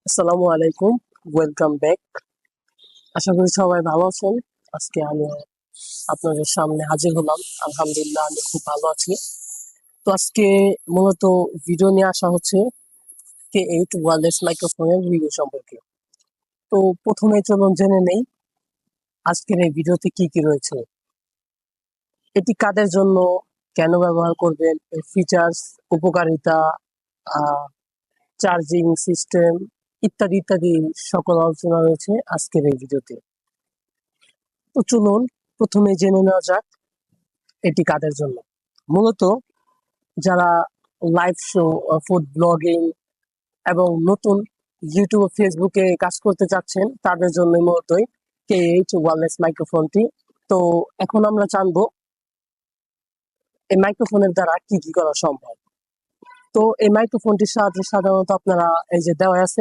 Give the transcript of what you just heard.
আসসালামু আলাইকুম, welcome back. আশা করি সবাই ভালো আছেন। আজকে আমি আপনাদের সামনে হাজির হলাম। আলহামদুলিল্লাহ আমি খুব ভালো আছি। তো আজকে মূলত ভিডিও নিয়ে আসা হচ্ছে K8 ওয়্যারলেস মাইক্রোফোনের রিভিউ সম্পর্কে। তো প্রথমে চলুন জেনে নেই আজকের এই ভিডিওতে কি কি রয়েছে, এটি কাদের জন্য, কেন ব্যবহার করবেন, এর ফিচার্স, উপকারিতা, চার্জিং সিস্টেম ইত্যাদি ইত্যাদি সকল আলোচনা রয়েছে আজকের এই ভিডিওতে। তো চলুন প্রথমে জেনে নেওয়া যাক এটি কাদের জন্য। মূলত যারা লাইভ শো, ফুড ব্লগিং এবং নতুন ইউটিউব ও ফেসবুকে কাজ করতে চাচ্ছেন তাদের জন্য মূলতই K8 ওয়্যারলেস মাইক্রোফোনটি। তো এখন আমরা জানবো এই মাইক্রোফোনের দ্বারা কি কি করা সম্ভব। তো এই মাইক্রোফোনটির সাহায্যে সাধারণত আপনারা এই যে দেওয়া আছে